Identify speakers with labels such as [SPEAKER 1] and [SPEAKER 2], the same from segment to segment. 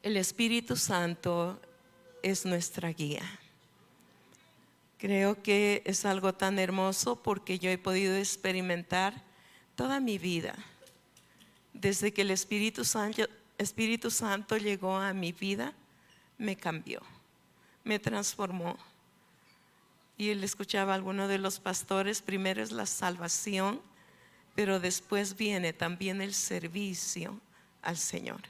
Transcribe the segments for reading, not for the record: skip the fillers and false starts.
[SPEAKER 1] El Espíritu Santo es nuestra guía. Creo que es algo tan hermoso porque yo he podido experimentar toda mi vida. Desde que el Espíritu Santo llegó a mi vida, me cambió, me transformó. Y él escuchaba a alguno de los pastores, primero es la salvación, pero después viene también el servicio al Señor.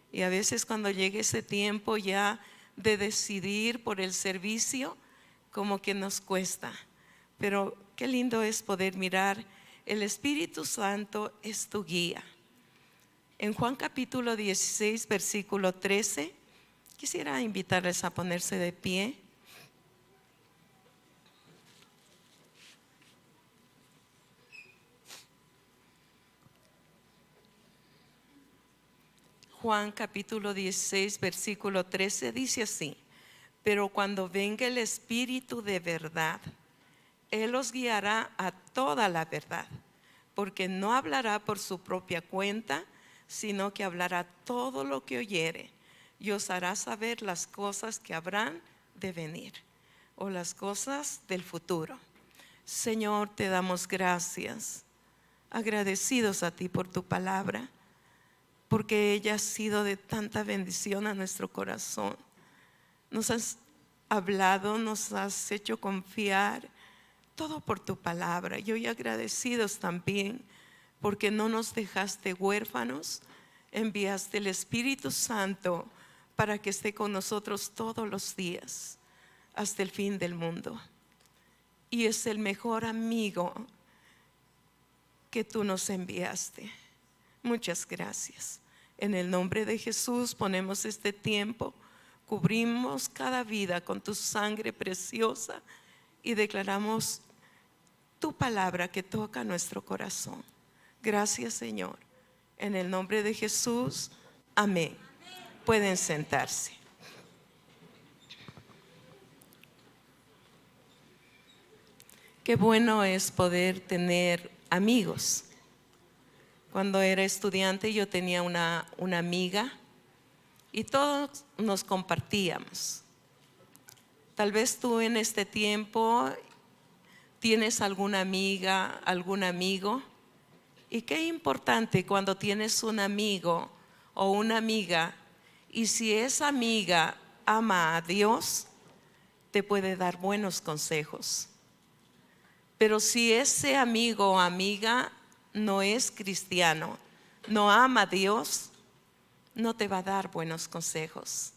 [SPEAKER 1] Y a veces cuando llegue ese tiempo ya de decidir por el servicio, como que nos cuesta. Pero qué lindo es poder mirar, el Espíritu Santo es tu guía. En Juan capítulo 16, versículo 13, quisiera invitarles a ponerse de pie. Juan capítulo 16, versículo 13 dice así: pero cuando venga el Espíritu de verdad, Él os guiará a toda la verdad, porque no hablará por su propia cuenta, sino que hablará todo lo que oyere, y os hará saber las cosas que habrán de venir, o las cosas del futuro. Señor, te damos gracias, agradecidos a ti por tu palabra, porque ella ha sido de tanta bendición a nuestro corazón. Nos has hablado, nos has hecho confiar, todo por tu palabra. Y hoy agradecidos también porque no nos dejaste huérfanos, enviaste el Espíritu Santo para que esté con nosotros todos los días hasta el fin del mundo. Y es el mejor amigo que tú nos enviaste. Muchas gracias. En el nombre de Jesús ponemos este tiempo, cubrimos cada vida con tu sangre preciosa y declaramos tu palabra que toca nuestro corazón. Gracias, Señor. En el nombre de Jesús, amén. Pueden sentarse. Qué bueno es poder tener amigos. Cuando era estudiante yo tenía una amiga y todos nos compartíamos. Tal vez tú en este tiempo tienes alguna amiga, algún amigo. Y qué importante cuando tienes un amigo o una amiga, y si esa amiga ama a Dios, te puede dar buenos consejos. Pero si ese amigo o amiga no es cristiano, no ama a Dios, no te va a dar buenos consejos.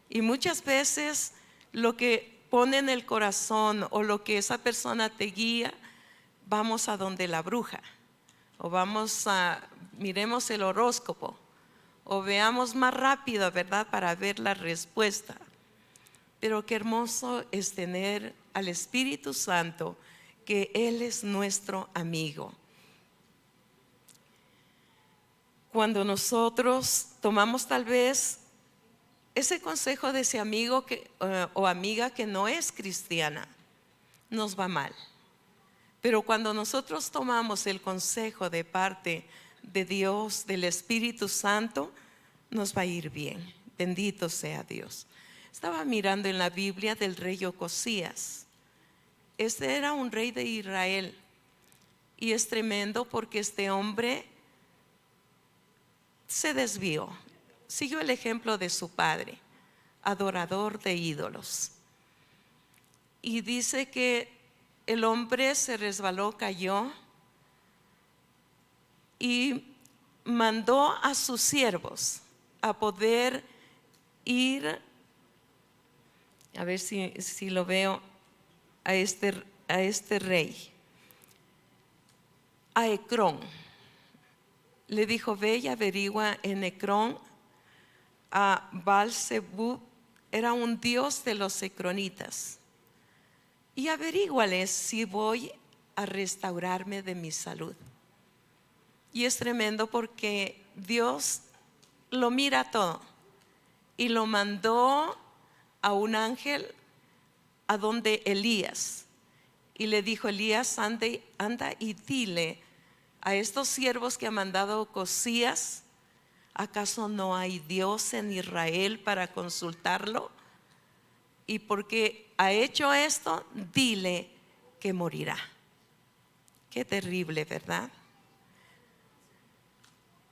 [SPEAKER 1] Y muchas veces lo que pone en el corazón o lo que esa persona te guía, vamos a donde la bruja, o miremos el horóscopo, o veamos más rápido, ¿verdad?, para ver la respuesta. Pero qué hermoso es tener al Espíritu Santo, que Él es nuestro amigo. Cuando nosotros tomamos tal vez ese consejo de ese amigo o amiga que no es cristiana, nos va mal. Pero cuando nosotros tomamos el consejo de parte de Dios, del Espíritu Santo, nos va a ir bien. Bendito sea Dios. Estaba mirando en la Biblia del rey Ocosías. Este era un rey de Israel. Y es tremendo porque este hombre se desvió. Siguió el ejemplo de su padre, adorador de ídolos. Y dice que el hombre se resbaló, cayó y mandó a sus siervos a poder ir, a ver si lo veo, a este rey, a Ecrón. Le dijo: ve y averigua en Ecrón a Baal-zebub, era un dios de los ecronitas, y averíguales si voy a restaurarme de mi salud. Y es tremendo porque Dios lo mira todo y lo mandó a un ángel a donde Elías, y le dijo: Elías, anda y dile a estos siervos que ha mandado Ocosías, ¿Acaso no hay Dios en Israel para consultarlo? Y porque ha hecho esto, dile que morirá. Qué terrible, ¿verdad?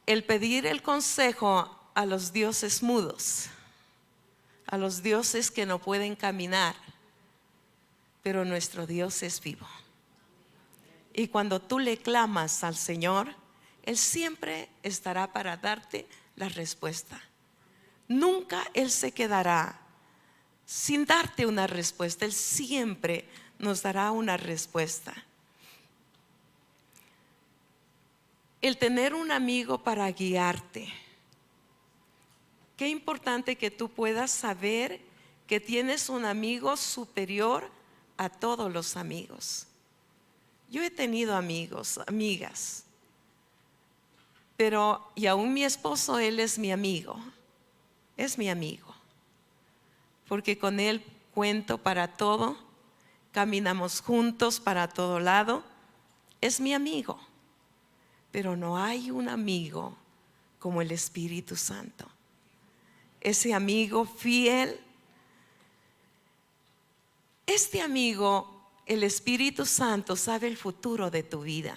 [SPEAKER 1] El pedir el consejo a los dioses mudos, a los dioses que no pueden caminar, pero nuestro Dios es vivo. Y cuando tú le clamas al Señor, Él siempre estará para darte la respuesta. Nunca Él se quedará sin darte una respuesta. Él siempre nos dará una respuesta. El tener un amigo para guiarte. Qué importante que tú puedas saber que tienes un amigo superior a todos los amigos. Yo he tenido amigos, amigas, pero y aún mi esposo, él es mi amigo, porque con él cuento para todo, caminamos juntos para todo lado, es mi amigo, pero no hay un amigo como el Espíritu Santo, ese amigo fiel. Este amigo, el Espíritu Santo, sabe el futuro de tu vida.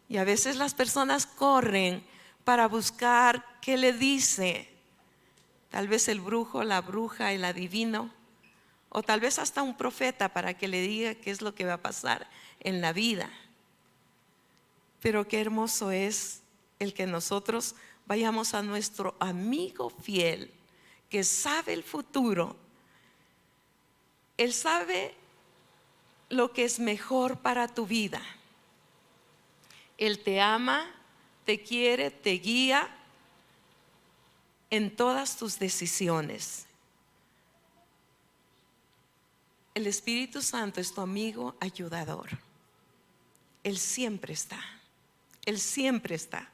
[SPEAKER 1] Y a veces las personas corren para buscar qué le dice, tal vez el brujo, la bruja, el adivino, o tal vez hasta un profeta para que le diga qué es lo que va a pasar en la vida. Pero qué hermoso es el que nosotros vayamos a nuestro amigo fiel, que sabe el futuro. Él sabe lo que es mejor para tu vida. Él te ama, te quiere, te guía en todas tus decisiones. El Espíritu Santo es tu amigo ayudador. Él siempre está. Él siempre está.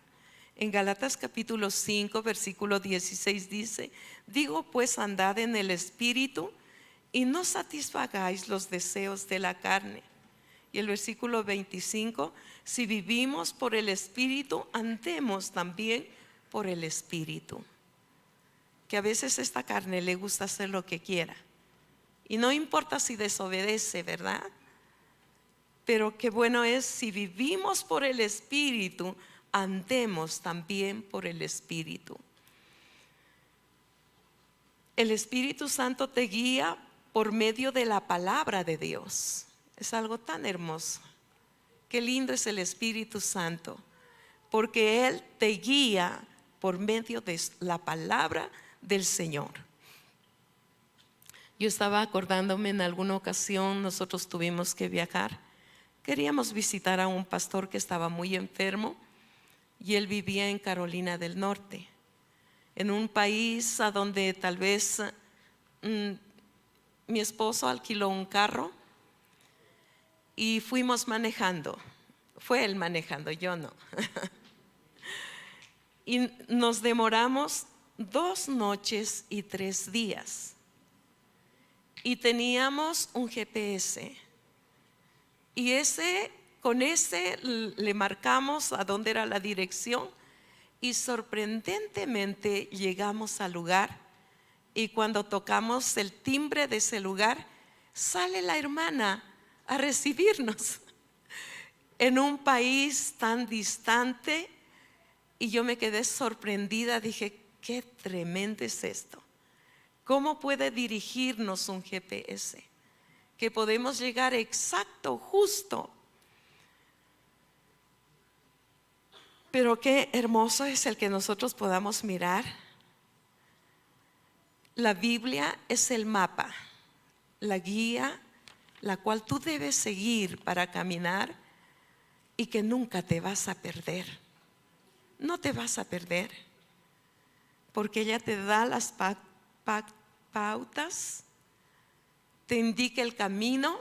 [SPEAKER 1] En Gálatas capítulo 5, versículo 16 dice: digo pues, andad en el Espíritu y no satisfagáis los deseos de la carne. Y el versículo 25: si vivimos por el Espíritu, andemos también por el Espíritu. Que a veces esta carne le gusta hacer lo que quiera, y no importa si desobedece, ¿verdad? Pero qué bueno es, si vivimos por el Espíritu, andemos también por el Espíritu. El Espíritu Santo te guía por medio de la palabra de Dios. Es algo tan hermoso. Qué lindo es el Espíritu Santo, porque Él te guía por medio de la palabra del Señor. Yo estaba acordándome, en alguna ocasión nosotros tuvimos que viajar. Queríamos visitar a un pastor que estaba muy enfermo, y él vivía en Carolina del Norte, en un país a donde tal vez mi esposo alquiló un carro y fuimos manejando. Fue él manejando, yo no. Y nos demoramos 2 noches y 3 días. Y teníamos un GPS. Y con ese le marcamos a dónde era la dirección. Y sorprendentemente llegamos al lugar. Y cuando tocamos el timbre de ese lugar, sale la hermana a recibirnos en un país tan distante. Y yo me quedé sorprendida, dije: qué tremendo es esto. ¿Cómo puede dirigirnos un GPS? Que podemos llegar exacto, justo. Pero qué hermoso es el que nosotros podamos mirar. La Biblia es el mapa, la guía, la cual tú debes seguir para caminar, y que nunca te vas a perder. No te vas a perder, porque ella te da las pautas, te indica el camino,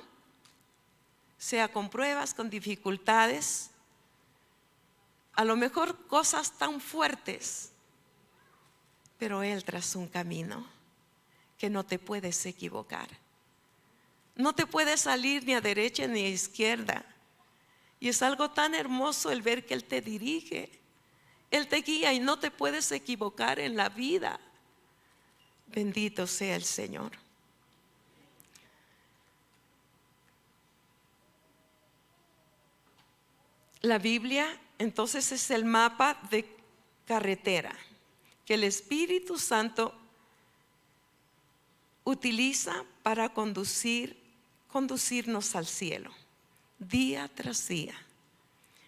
[SPEAKER 1] sea con pruebas, con dificultades, a lo mejor cosas tan fuertes, pero Él traza un camino que no te puedes equivocar. No te puedes salir ni a derecha ni a izquierda. Y es algo tan hermoso el ver que Él te dirige Él te guía y no te puedes equivocar en la vida. Bendito sea el Señor. La Biblia entonces es el mapa de carretera que el Espíritu Santo utiliza para conducirnos al cielo, día tras día.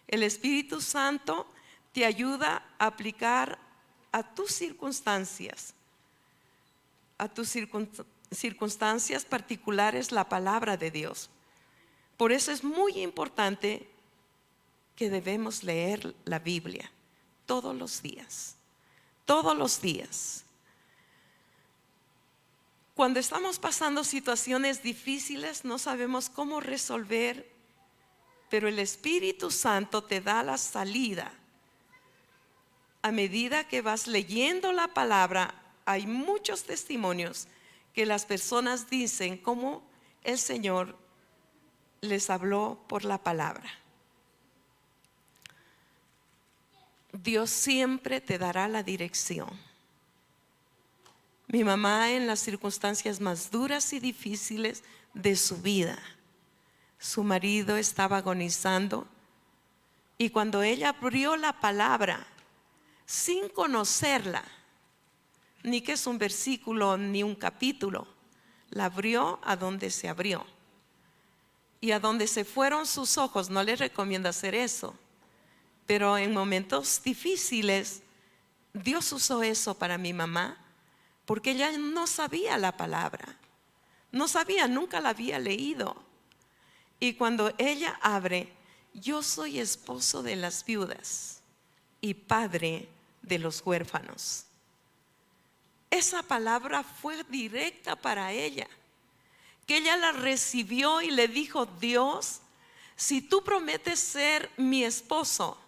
[SPEAKER 1] El Espíritu Santo te ayuda a aplicar a tus circunstancias particulares la palabra de Dios. Por eso es muy importante que debemos leer la Biblia todos los días. Todos los días. Cuando estamos pasando situaciones difíciles, no sabemos cómo resolver, pero el Espíritu Santo te da la salida. A medida que vas leyendo la palabra, hay muchos testimonios que las personas dicen cómo el Señor les habló por la palabra. Dios siempre te dará la dirección. Mi mamá, en las circunstancias más duras y difíciles de su vida, su marido estaba agonizando, y cuando ella abrió la palabra sin conocerla, ni que es un versículo ni un capítulo, la abrió a donde se abrió, y a donde se fueron sus ojos. No le recomiendo hacer eso, pero en momentos difíciles Dios usó eso para mi mamá, porque ella no sabía la palabra, no sabía, nunca la había leído. Y cuando ella abre: yo soy esposo de las viudas y padre de los huérfanos. Esa palabra fue directa para ella, que ella la recibió y le dijo: Dios, si tú prometes ser mi esposo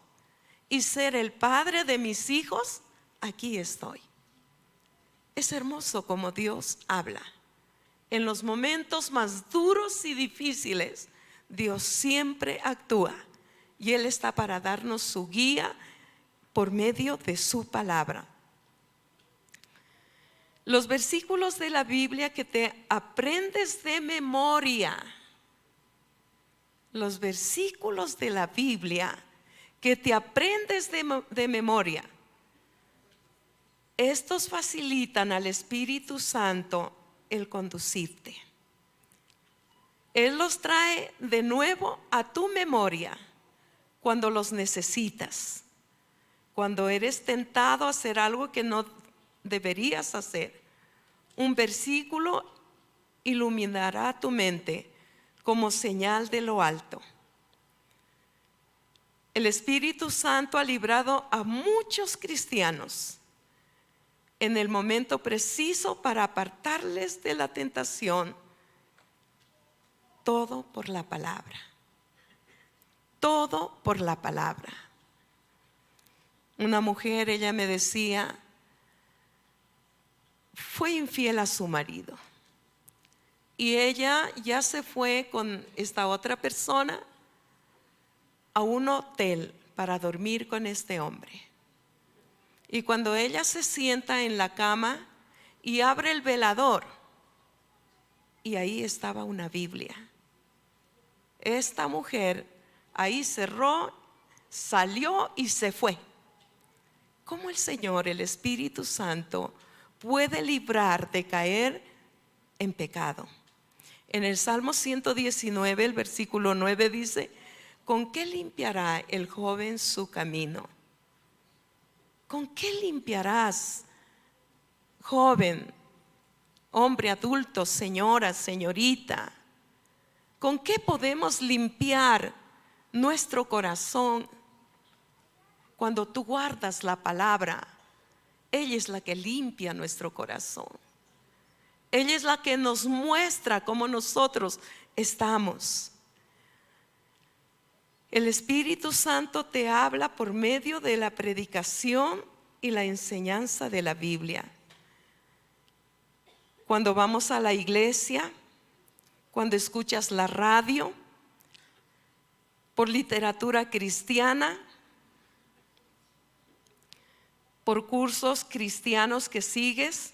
[SPEAKER 1] y ser el padre de mis hijos, aquí estoy. Es hermoso como Dios habla. En los momentos más duros y difíciles, Dios siempre actúa, y Él está para darnos su guía por medio de su palabra. Los versículos de la Biblia que te aprendes de memoria, los versículos de la Biblia que te aprendes de memoria, estos facilitan al Espíritu Santo el conducirte. Él los trae de nuevo a tu memoria cuando los necesitas, cuando eres tentado a hacer algo que no deberías hacer. Un versículo iluminará tu mente como señal de lo alto. El Espíritu Santo ha librado a muchos cristianos en el momento preciso para apartarles de la tentación. Todo por la palabra. Todo por la palabra. Una mujer, ella me decía, fue infiel a su marido, y ella ya se fue con esta otra persona a un hotel para dormir con este hombre. Y cuando ella se sienta en la cama y abre el velador, y ahí estaba una Biblia. Esta mujer ahí cerró, salió y se fue. ¿Cómo el Señor, el Espíritu Santo, puede librar de caer en pecado? En el Salmo 119, el versículo 9 dice: ¿con qué limpiará el joven su camino? ¿Con qué limpiarás, joven, hombre adulto, señora, señorita? ¿Con qué podemos limpiar nuestro corazón? Cuando tú guardas la palabra, ella es la que limpia nuestro corazón. Ella es la que nos muestra cómo nosotros estamos. El Espíritu Santo te habla por medio de la predicación y la enseñanza de la Biblia. Cuando vamos a la iglesia, cuando escuchas la radio, por literatura cristiana, por cursos cristianos que sigues.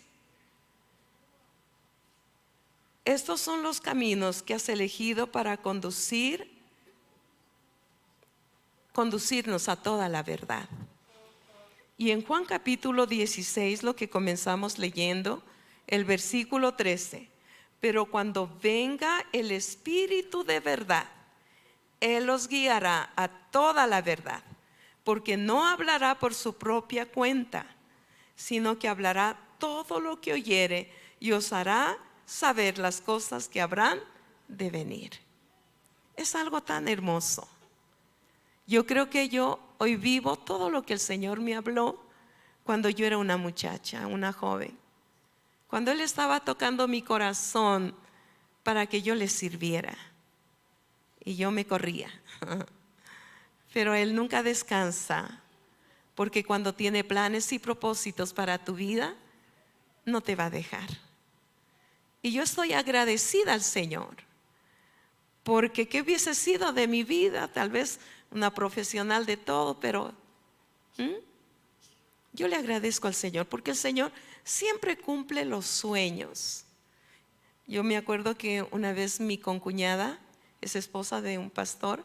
[SPEAKER 1] Estos son los caminos que has elegido para conducirnos a toda la verdad. Y en Juan capítulo 16, lo que comenzamos leyendo, el versículo 13, pero cuando venga el Espíritu de verdad, Él los guiará a toda la verdad, porque no hablará por su propia cuenta, sino que hablará todo lo que oyere y os hará saber las cosas que habrán de venir. Es algo tan hermoso. Yo creo que yo hoy vivo todo lo que el Señor me habló cuando yo era una muchacha, una joven. Cuando Él estaba tocando mi corazón para que yo le sirviera. Y yo me corría. Pero Él nunca descansa, porque cuando tiene planes y propósitos para tu vida, no te va a dejar. Y yo estoy agradecida al Señor, porque ¿qué hubiese sido de mi vida? Tal vez una profesional de todo, pero yo le agradezco al Señor, porque el Señor siempre cumple los sueños. Yo me acuerdo que una vez mi concuñada es esposa de un pastor,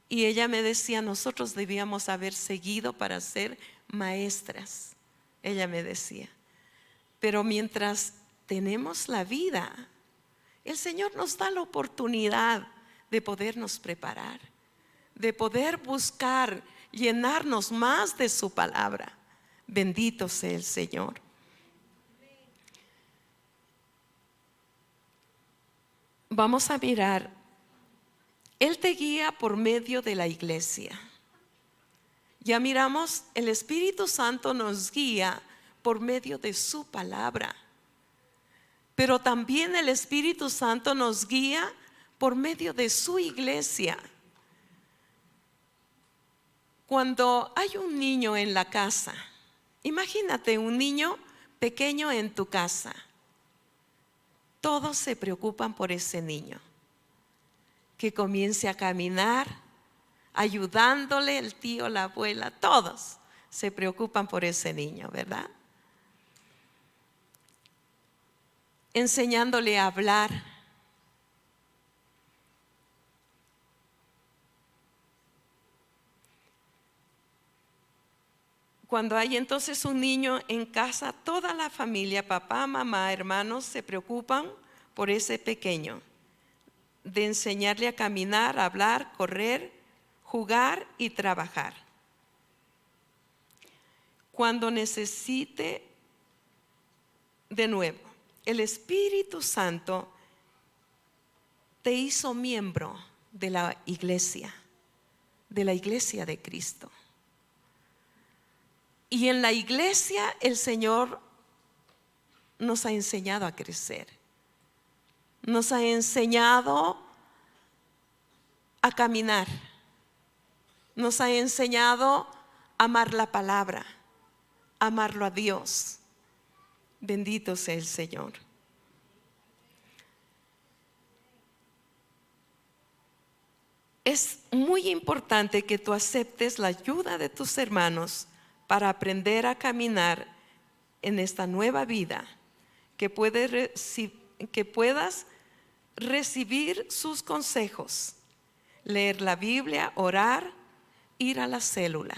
[SPEAKER 1] y ella me decía, nosotros debíamos haber seguido para ser maestras. Ella me decía, pero mientras tenemos la vida, el Señor nos da la oportunidad de podernos preparar, de poder buscar, llenarnos más de su palabra. Bendito sea el Señor. Vamos a mirar, Él te guía por medio de la iglesia. Ya miramos, el Espíritu Santo nos guía por medio de su palabra. Pero también el Espíritu Santo nos guía por medio de su iglesia. Cuando hay un niño en la casa, imagínate un niño pequeño en tu casa. Todos se preocupan por ese niño, que comience a caminar, ayudándole el tío, la abuela, todos se preocupan por ese niño, ¿verdad? Enseñándole a hablar. Cuando hay entonces un niño en casa, toda la familia, papá, mamá, hermanos, se preocupan por ese pequeño, de enseñarle a caminar, a hablar, correr, jugar y trabajar. Cuando necesite, de nuevo, el Espíritu Santo te hizo miembro de la iglesia de Cristo. Y en la iglesia el Señor nos ha enseñado a crecer, nos ha enseñado a caminar, nos ha enseñado a amar la palabra, a amarlo a Dios. Bendito sea el Señor. Es muy importante que tú aceptes la ayuda de tus hermanos para aprender a caminar en esta nueva vida, que puedas recibir sus consejos, leer la Biblia, orar, ir a la célula.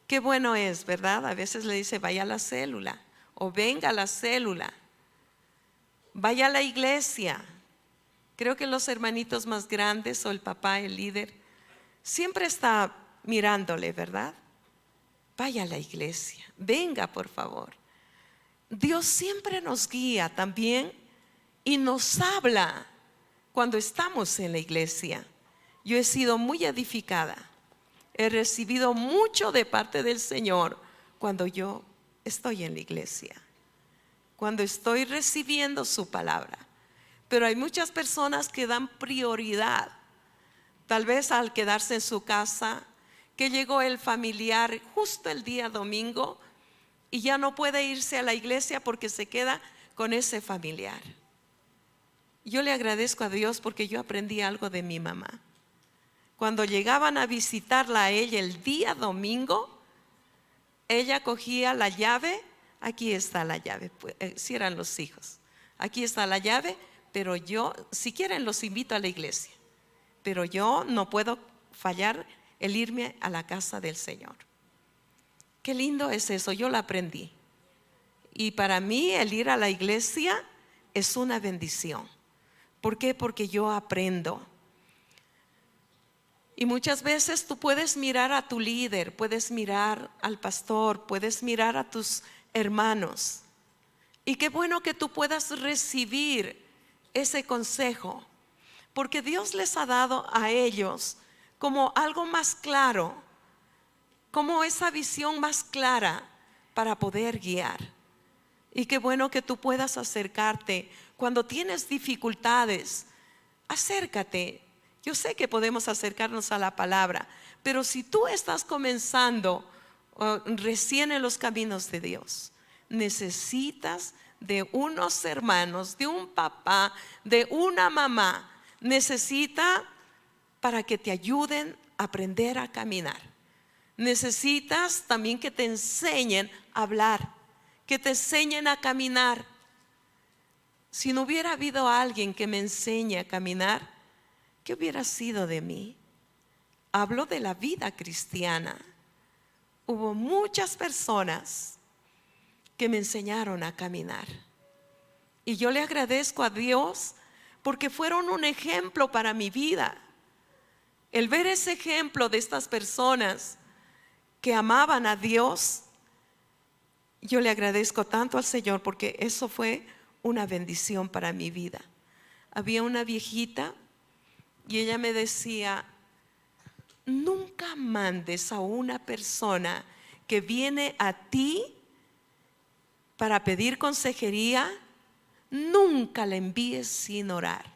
[SPEAKER 1] Qué bueno es, ¿verdad? A veces le dice, vaya a la célula o venga a la célula, vaya a la iglesia. Creo que los hermanitos más grandes o el papá, el líder, siempre está mirándole, ¿verdad? Vaya a la iglesia, venga por favor. Dios siempre nos guía también y nos habla cuando estamos en la iglesia. Yo he sido muy edificada, he recibido mucho de parte del Señor cuando yo estoy en la iglesia, cuando estoy recibiendo su palabra. Pero hay muchas personas que dan prioridad, tal vez al quedarse en su casa, que llegó el familiar justo el día domingo y ya no puede irse a la iglesia porque se queda con ese familiar. Yo le agradezco a Dios porque yo aprendí algo de mi mamá. Cuando llegaban a visitarla a ella el día domingo, ella cogía la llave. Aquí está la llave, si eran los hijos. Aquí está la llave, pero yo, si quieren, los invito a la iglesia. Pero yo no puedo fallar el irme a la casa del Señor. Qué lindo es eso, yo lo aprendí. Y para mí el ir a la iglesia es una bendición. ¿Por qué? Porque yo aprendo. Y muchas veces tú puedes mirar a tu líder, puedes mirar al pastor, puedes mirar a tus hermanos. Y qué bueno que tú puedas recibir ese consejo, porque Dios les ha dado a ellos como algo más claro, como esa visión más clara para poder guiar. Y qué bueno que tú puedas acercarte cuando tienes dificultades. Acércate. Yo sé que podemos acercarnos a la palabra, pero si tú estás comenzando recién en los caminos de Dios, necesitas de unos hermanos, de un papá, de una mamá. Necesita para que te ayuden a aprender a caminar. Necesitas también que te enseñen a hablar, que te enseñen a caminar. Si no hubiera habido alguien que me enseñe a caminar, ¿qué hubiera sido de mí? Hablo de la vida cristiana. Hubo muchas personas que me enseñaron a caminar. Y yo le agradezco a Dios porque fueron un ejemplo para mi vida. El ver ese ejemplo de estas personas que amaban a Dios, yo le agradezco tanto al Señor porque eso fue una bendición para mi vida. Había una viejita y ella me decía: nunca mandes a una persona que viene a ti para pedir consejería, nunca la envíes sin orar.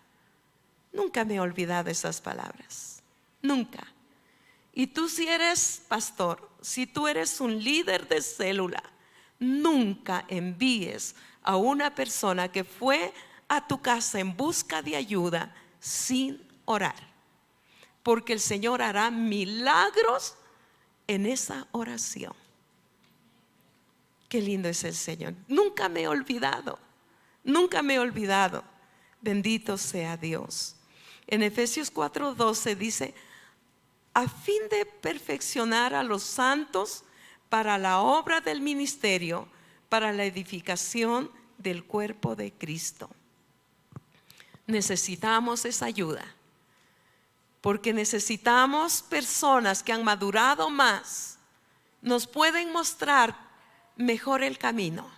[SPEAKER 1] Nunca me he olvidado esas palabras, nunca. Y tú, si eres pastor, si tú eres un líder de célula, nunca envíes a una persona que fue a tu casa en busca de ayuda sin orar, porque el Señor hará milagros en esa oración. Qué lindo es el Señor. Nunca me he olvidado, nunca me he olvidado. Bendito sea Dios. En Efesios 4:12 dice: a fin de perfeccionar a los santos para la obra del ministerio, para la edificación del cuerpo de Cristo. Necesitamos esa ayuda, porque necesitamos personas que han madurado más, nos pueden mostrar mejor el camino.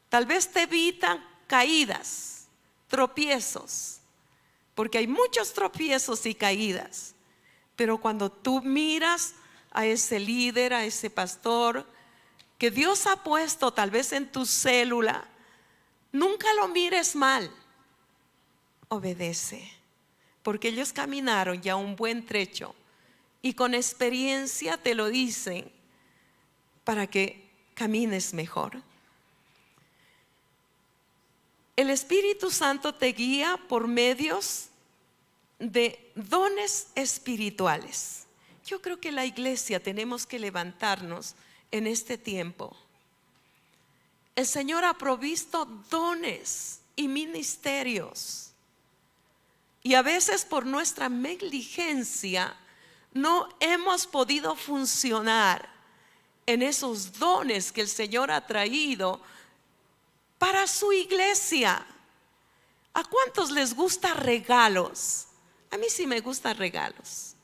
[SPEAKER 1] Tal vez te evitan caídas, tropiezos, porque hay muchos tropiezos y caídas. Pero cuando tú miras a ese líder, a ese pastor que Dios ha puesto tal vez en tu célula, nunca lo mires mal. Obedece, porque ellos caminaron ya un buen trecho y con experiencia te lo dicen para que camines mejor. El Espíritu Santo te guía por medios de dones espirituales. Yo creo que la iglesia tenemos que levantarnos en este tiempo. El Señor ha provisto dones y ministerios, y a veces por nuestra negligencia no hemos podido funcionar en esos dones que el Señor ha traído para su iglesia. ¿A cuántos les gusta regalos? A mí sí me gustan regalos.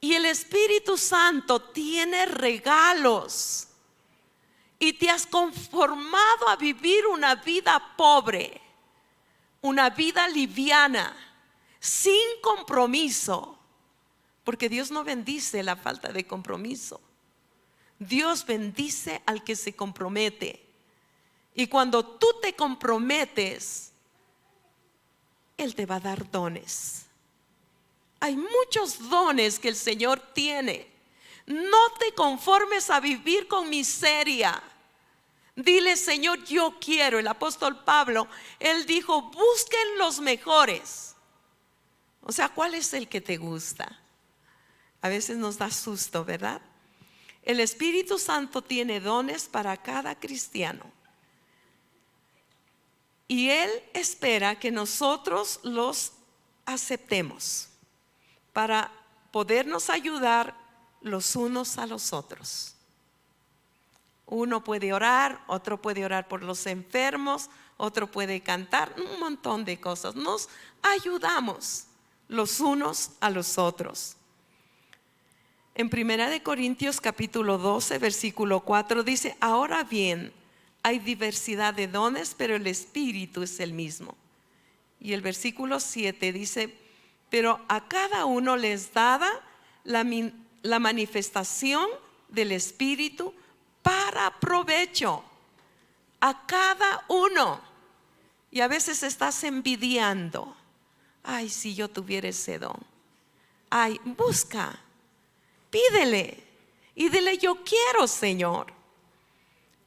[SPEAKER 1] Y el Espíritu Santo tiene regalos, y te has conformado a vivir una vida pobre, una vida liviana, sin compromiso, porque Dios no bendice la falta de compromiso. Dios bendice al que se compromete. Y cuando tú te comprometes, Él te va a dar dones. Hay muchos dones que el Señor tiene. No te conformes a vivir con miseria. Dile: Señor, yo quiero. El apóstol Pablo, él dijo: busquen los mejores. O sea, ¿cuál es el que te gusta? A veces nos da susto, ¿verdad? El Espíritu Santo tiene dones para cada cristiano. Y Él espera que nosotros los aceptemos para podernos ayudar los unos a los otros. Uno puede orar, otro puede orar por los enfermos, otro puede cantar, un montón de cosas. Nos ayudamos los unos a los otros. En 1 Corintios capítulo 12, versículo 4 dice: ahora bien, hay diversidad de dones, pero el Espíritu es el mismo. Y el versículo 7 dice: pero a cada uno les dada la manifestación del Espíritu para provecho. A cada uno. Y a veces estás envidiando. Ay, si yo tuviera ese don. Ay, busca, pídele y dile: yo quiero, Señor.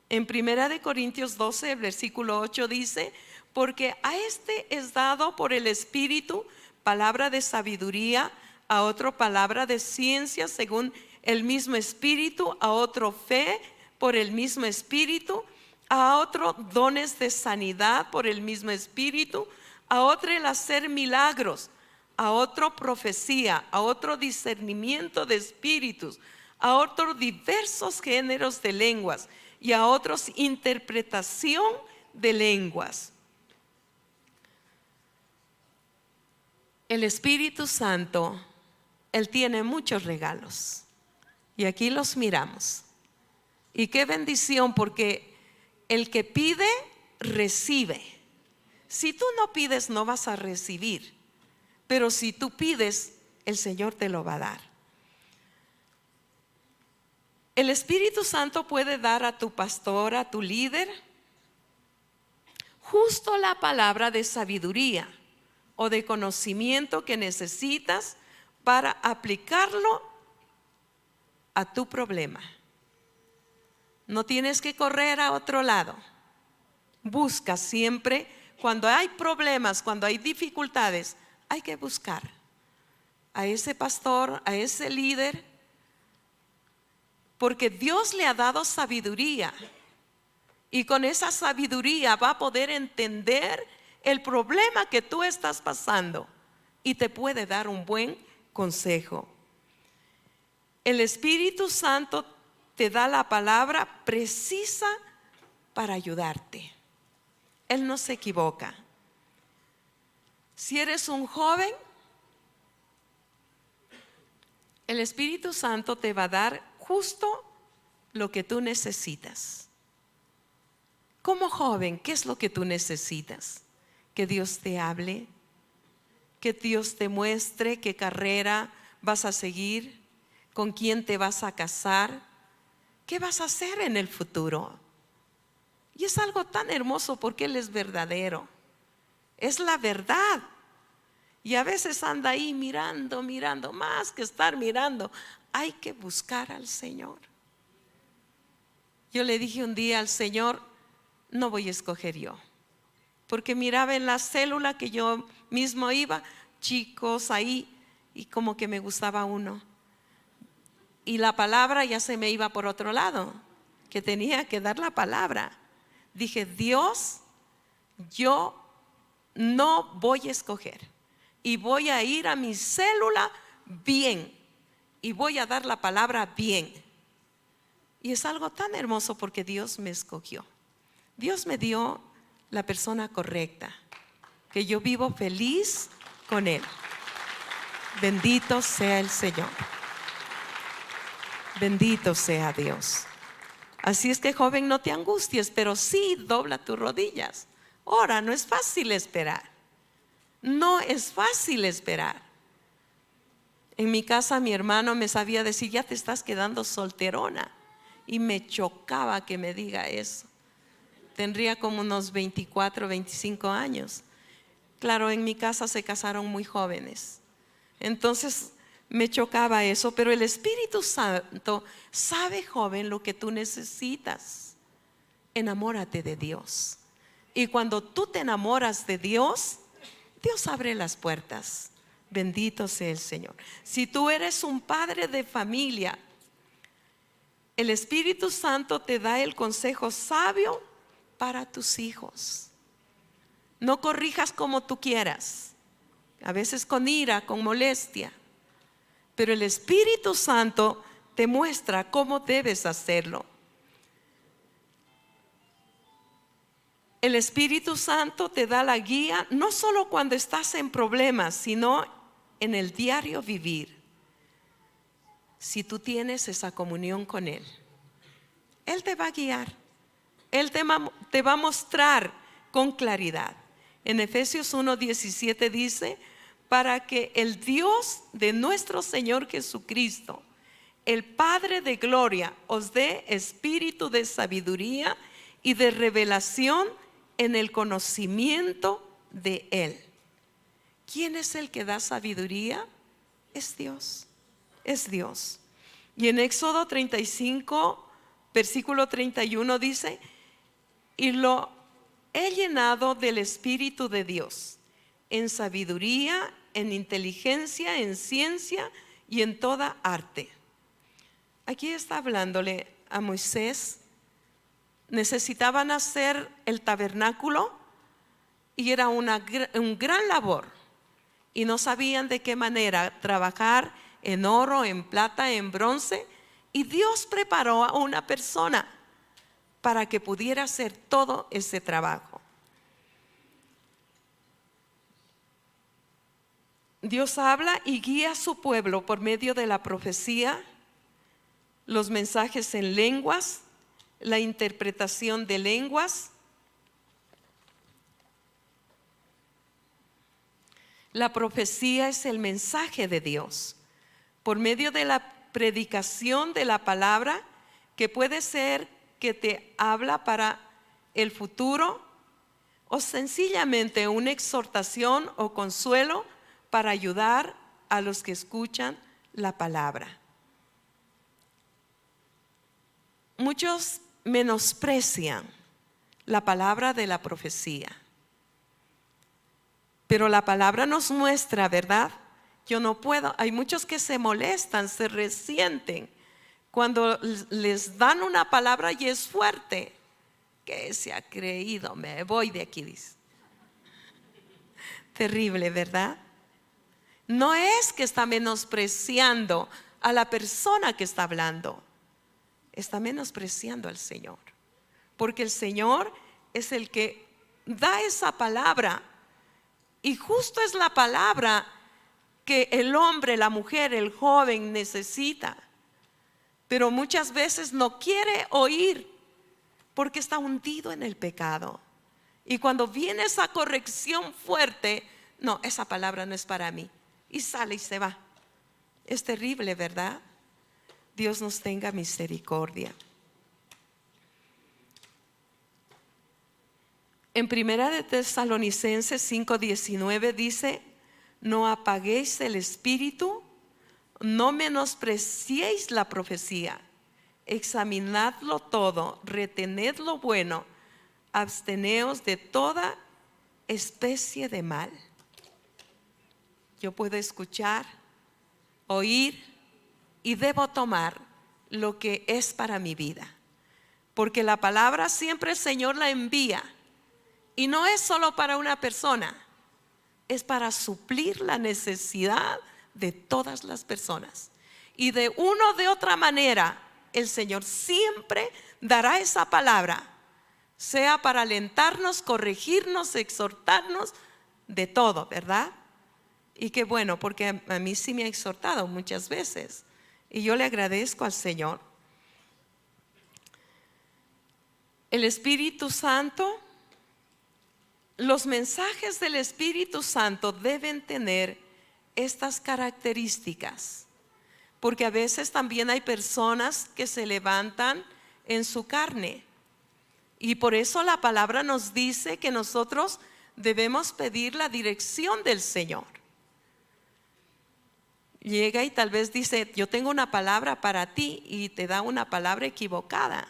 [SPEAKER 1] En 1 Corintios 12, versículo 8 dice: porque a este es dado por el Espíritu palabra de sabiduría, a otro palabra de ciencia según el mismo Espíritu, a otro fe por el mismo Espíritu, a otro dones de sanidad por el mismo Espíritu, a otro el hacer milagros, a otro profecía, a otro discernimiento de espíritus, a otro diversos géneros de lenguas y a otros interpretación de lenguas. El Espíritu Santo, Él tiene muchos regalos y aquí los miramos. Y qué bendición, porque el que pide, recibe. Si tú no pides, no vas a recibir, pero si tú pides, el Señor te lo va a dar. El Espíritu Santo puede dar a tu pastor, a tu líder, justo la palabra de sabiduría o de conocimiento que necesitas para aplicarlo a tu problema. No tienes que correr a otro lado. Busca siempre, cuando hay problemas, cuando hay dificultades, hay que buscar a ese pastor, a ese líder, porque Dios le ha dado sabiduría y con esa sabiduría va a poder entender el problema que tú estás pasando y te puede dar un buen consejo. El Espíritu Santo te da la palabra precisa para ayudarte. Él no se equivoca. Si eres un joven, el Espíritu Santo te va a dar justo lo que tú necesitas. Como joven, ¿qué es lo que tú necesitas? Que Dios te hable, que Dios te muestre qué carrera vas a seguir, con quién te vas a casar, qué vas a hacer en el futuro. Y es algo tan hermoso porque Él es verdadero, es la verdad. Y a veces anda ahí mirando, más que estar mirando, hay que buscar al Señor. Yo le dije un día al Señor: no voy a escoger yo, porque miraba en la célula que yo mismo iba, chicos ahí, y como que me gustaba uno. Y la palabra ya se me iba por otro lado, que tenía que dar la palabra. Dije: Dios, yo no voy a escoger y voy a ir a mi célula bien y voy a dar la palabra bien. Y es algo tan hermoso porque Dios me escogió. Dios me dio la persona correcta, que yo vivo feliz con Él. Bendito sea el Señor. Bendito sea Dios. Así es que, joven, no te angusties, pero sí dobla tus rodillas. Ora, no es fácil esperar. No es fácil esperar. En mi casa mi hermano me sabía decir: ya te estás quedando solterona. Y me chocaba que me diga eso. Tendría como unos 24, 25 años. Claro, en mi casa se casaron muy jóvenes. Entonces me chocaba eso, pero el Espíritu Santo sabe, joven, lo que tú necesitas. Enamórate de Dios. Y cuando tú te enamoras de Dios, Dios abre las puertas. Bendito sea el Señor. Si tú eres un padre de familia El Espíritu Santo te da el consejo sabio para tus hijos. No corrijas como tú quieras, a veces con ira, con molestia, pero el Espíritu Santo te muestra cómo debes hacerlo. El Espíritu Santo te da la guía no solo cuando estás en problemas, sino en el diario vivir. Si tú tienes esa comunión con Él, Él te va a guiar. Él te va a mostrar con claridad. En Efesios 1:17 dice: para que el Dios de nuestro Señor Jesucristo, el Padre de gloria, os dé espíritu de sabiduría y de revelación en el conocimiento de Él. ¿Quién es el que da sabiduría? Es Dios, es Dios. Y en Éxodo 35, versículo 31 dice: y lo he llenado del Espíritu de Dios, en sabiduría, en inteligencia, en ciencia y en toda arte. Aquí está hablándole a Moisés. Necesitaban hacer el tabernáculo y era un gran labor, y no sabían de qué manera trabajar en oro, en plata, en bronce, y Dios preparó a una persona para que pudiera hacer todo ese trabajo. Dios habla y guía a su pueblo por medio de la profecía, los mensajes en lenguas, la interpretación de lenguas. La profecía es el mensaje de Dios por medio de la predicación de la palabra, que puede ser que te habla para el futuro, o sencillamente una exhortación o consuelo para ayudar a los que escuchan la palabra. Muchos menosprecian la palabra de la profecía, pero la palabra nos muestra, ¿verdad? Yo no puedo, hay muchos que se molestan, se resienten cuando les dan una palabra y es fuerte. ¿Qué se ha creído? Me voy de aquí, dice. Terrible, ¿verdad? No es que está menospreciando a la persona que está hablando, está menospreciando al Señor, porque el Señor es el que da esa palabra, y justo es la palabra que el hombre, la mujer, el joven necesita, pero muchas veces no quiere oír porque está hundido en el pecado. Y cuando viene esa corrección fuerte, no, esa palabra no es para mí, y sale y se va. Es terrible, ¿verdad? Dios nos tenga misericordia. En Primera de Tesalonicenses 5:19 dice: no apaguéis el espíritu, no menospreciéis la profecía, examinadlo todo, retened lo bueno, absteneos de toda especie de mal. Yo puedo escuchar, oír, y debo tomar lo que es para mi vida, porque la palabra siempre el Señor la envía, y no es solo para una persona, es para suplir la necesidad de todas las personas. Y de una o de otra manera el Señor siempre dará esa palabra, sea para alentarnos, corregirnos, exhortarnos, de todo, ¿verdad? Y qué bueno, porque a mí sí me ha exhortado muchas veces, y yo le agradezco al Señor. El Espíritu Santo, los mensajes del Espíritu Santo deben tener estas características, porque a veces también hay personas que se levantan en su carne, y por eso la palabra nos dice que nosotros debemos pedir la dirección del Señor. Llega y tal vez dice: yo tengo una palabra para ti, y te da una palabra equivocada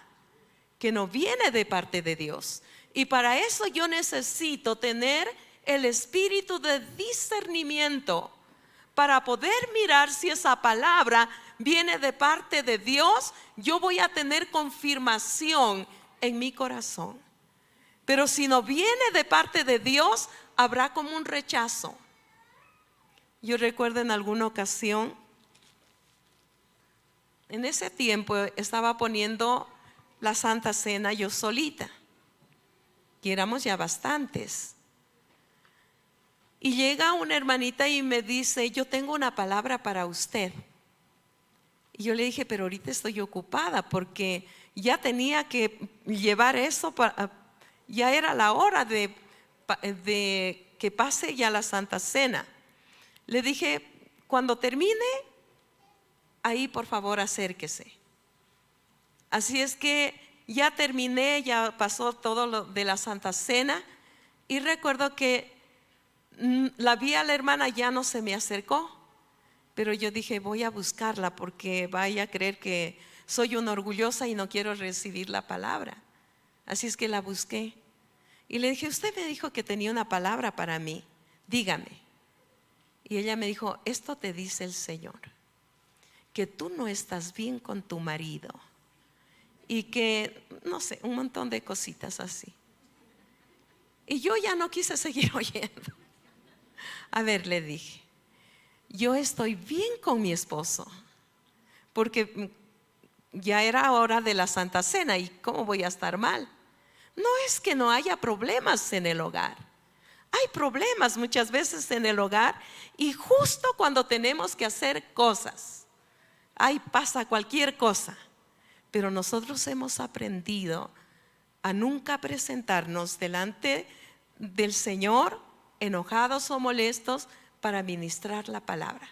[SPEAKER 1] que no viene de parte de Dios. Y para eso yo necesito tener el espíritu de discernimiento, para poder mirar si esa palabra viene de parte de Dios, yo voy a tener confirmación en mi corazón. Pero si no viene de parte de Dios, habrá como un rechazo. Yo recuerdo en alguna ocasión, en ese tiempo estaba poniendo la Santa Cena yo solita, y éramos ya bastantes. Y llega una hermanita y me dice: yo tengo una palabra para usted. Y yo le dije: pero ahorita estoy ocupada, porque ya tenía que llevar eso ya era la hora de que pase ya la Santa Cena. Le dije: cuando termine, ahí por favor acérquese. Así es que ya terminé, ya pasó todo lo de la Santa Cena, y recuerdo que la vi a la hermana, ya no se me acercó, pero yo dije: voy a buscarla, porque vaya a creer que soy una orgullosa y no quiero recibir la palabra. Así es que la busqué y le dije: usted me dijo que tenía una palabra para mí, dígame. Y ella me dijo: esto te dice el Señor, que tú no estás bien con tu marido, y que no sé, un montón de cositas así. Y yo ya no quise seguir oyendo. A ver, le dije: yo estoy bien con mi esposo, porque ya era hora de la Santa Cena, y ¿cómo voy a estar mal? No es que no haya problemas en el hogar. Hay problemas muchas veces en el hogar, y justo cuando tenemos que hacer cosas, ahí pasa cualquier cosa. Pero nosotros hemos aprendido a nunca presentarnos delante del Señor enojados o molestos para ministrar la palabra.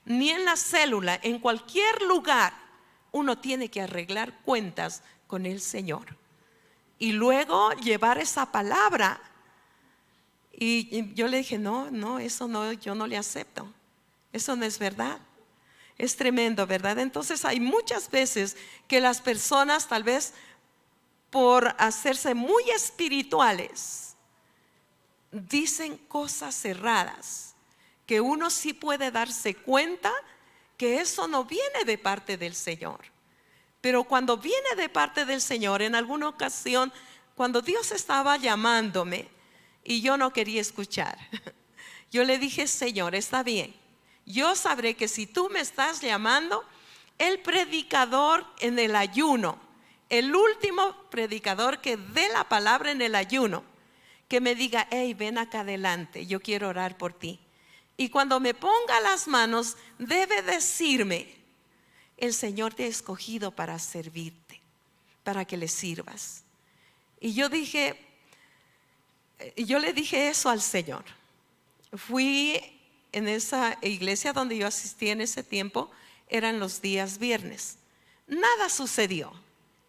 [SPEAKER 1] Ni en la célula, en cualquier lugar, uno tiene que arreglar cuentas con el Señor y luego llevar esa palabra. Y yo le dije: no, eso no, yo no le acepto. Eso no es verdad. Es tremendo, ¿verdad? Entonces hay muchas veces que las personas, tal vez por hacerse muy espirituales, dicen cosas erradas, que uno sí puede darse cuenta que eso no viene de parte del Señor. Pero cuando viene de parte del Señor, en alguna ocasión, cuando Dios estaba llamándome y yo no quería escuchar, yo le dije: Señor, está bien, yo sabré que si tú me estás llamando, el predicador en el ayuno, el último predicador que dé la palabra en el ayuno, que me diga: hey, ven acá adelante, yo quiero orar por ti. Y cuando me ponga las manos, debe decirme: el Señor te ha escogido para servirte, para que le sirvas. Y yo le dije eso al Señor. Fui en esa iglesia donde yo asistí en ese tiempo, eran los días viernes. Nada sucedió,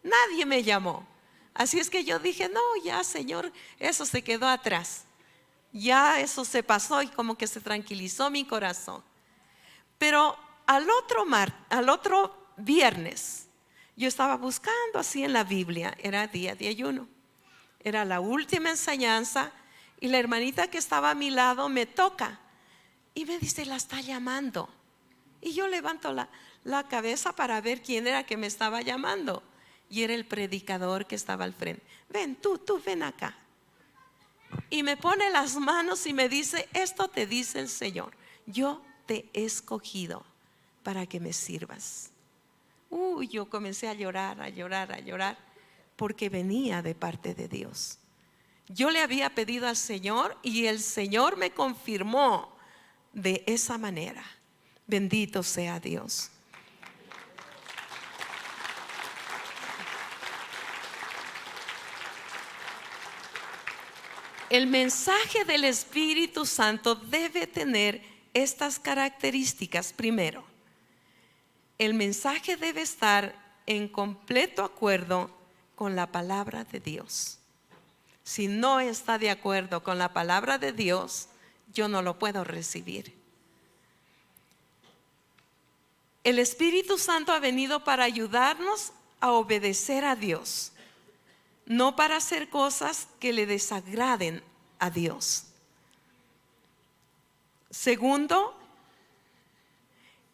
[SPEAKER 1] nadie me llamó. Así es que yo dije: no, ya, Señor, eso se quedó atrás. Ya eso se pasó, y como que se tranquilizó mi corazón. Pero al otro viernes, yo estaba buscando así en la Biblia, era día de ayuno, era la última enseñanza, y la hermanita que estaba a mi lado me toca y me dice: la está llamando. Y yo levanto la cabeza para ver quién era que me estaba llamando, y era el predicador que estaba al frente. Ven, tú ven acá. Y me pone las manos y me dice: esto te dice el Señor, yo te he escogido para que me sirvas. Yo comencé a llorar, porque venía de parte de Dios. Yo le había pedido al Señor y el Señor me confirmó de esa manera. Bendito sea Dios. El mensaje del Espíritu Santo debe tener estas características. Primero, el mensaje debe estar en completo acuerdo con la palabra de Dios. Si no está de acuerdo con la palabra de Dios, yo no lo puedo recibir. El Espíritu Santo ha venido para ayudarnos a obedecer a Dios, no para hacer cosas que le desagraden a Dios. Segundo,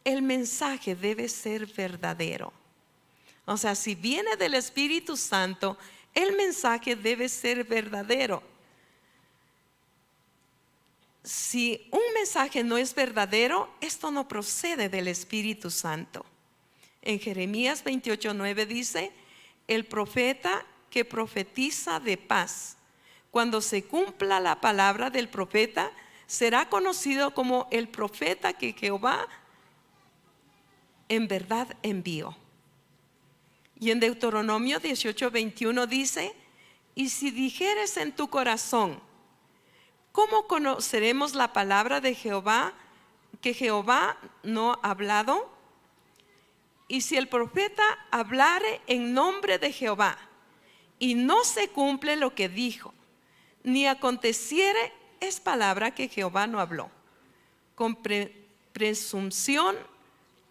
[SPEAKER 1] el mensaje debe ser verdadero. O sea, si viene del Espíritu Santo, el mensaje debe ser verdadero. Si un mensaje no es verdadero, esto no procede del Espíritu Santo. En Jeremías 28:9 dice: el profeta que profetiza de paz, cuando se cumpla la palabra del profeta, será conocido como el profeta que Jehová en verdad envió. Y en Deuteronomio 18:21 dice: y si dijeres en tu corazón, ¿cómo conoceremos la palabra de Jehová, que Jehová no ha hablado? Y si el profeta hablare en nombre de Jehová, y no se cumple lo que dijo, ni aconteciere, es palabra que Jehová no habló. Con presunción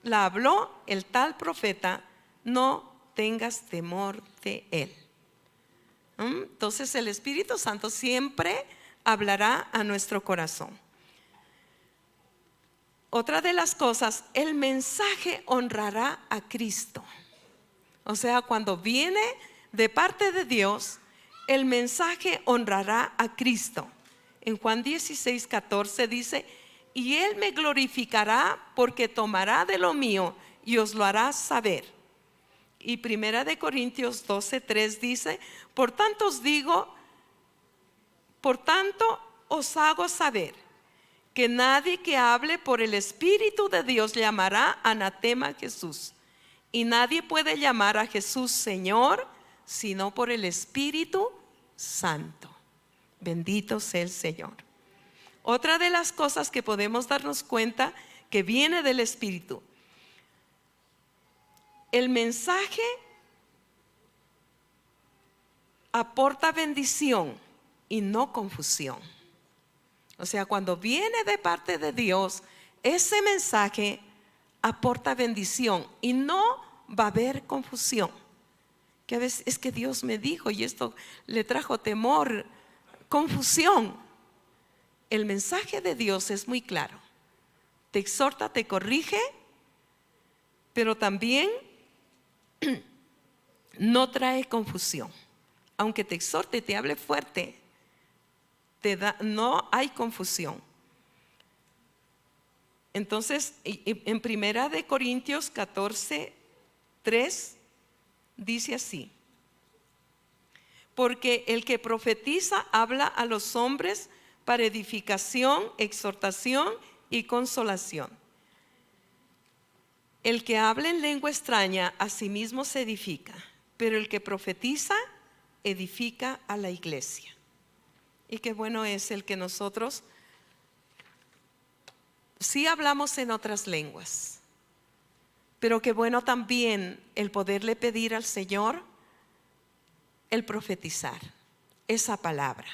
[SPEAKER 1] la habló el tal profeta, no tengas temor de él. Entonces el Espíritu Santo siempre hablará a nuestro corazón. Otra de las cosas, el mensaje honrará a Cristo. O sea, cuando viene de parte de Dios, el mensaje honrará a Cristo. En Juan 16:14 dice: y Él me glorificará, porque tomará de lo mío y os lo hará saber. Y Primera de Corintios 12:3 dice: por tanto os hago saber, que nadie que hable por el Espíritu de Dios llamará anatema a Jesús. Y nadie puede llamar a Jesús Señor, sino por el Espíritu Santo. Bendito sea el Señor. Otra de las cosas que podemos darnos cuenta que viene del Espíritu: el mensaje aporta bendición y no confusión. O sea, cuando viene de parte de Dios, ese mensaje aporta bendición y no va a haber confusión. Que a veces es que Dios me dijo y esto le trajo temor, confusión. El mensaje de Dios es muy claro. Te exhorta, te corrige, pero también no trae confusión. Aunque te exhorte, te hable fuerte, no hay confusión. Entonces, en Primera de Corintios 14:3 dice así: porque el que profetiza habla a los hombres para edificación, exhortación y consolación. El que habla en lengua extraña a sí mismo se edifica, pero el que profetiza edifica a la iglesia. Y qué bueno es el que nosotros sí hablamos en otras lenguas, pero qué bueno también el poderle pedir al Señor el profetizar esa palabra.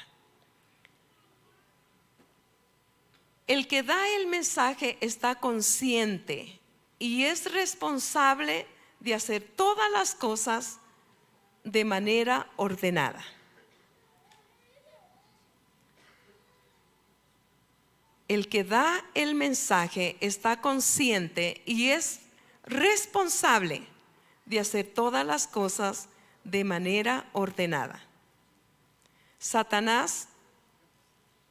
[SPEAKER 1] El que da el mensaje está consciente y es responsable de hacer todas las cosas de manera ordenada. El que da el mensaje está consciente y es responsable de hacer todas las cosas de manera ordenada. Satanás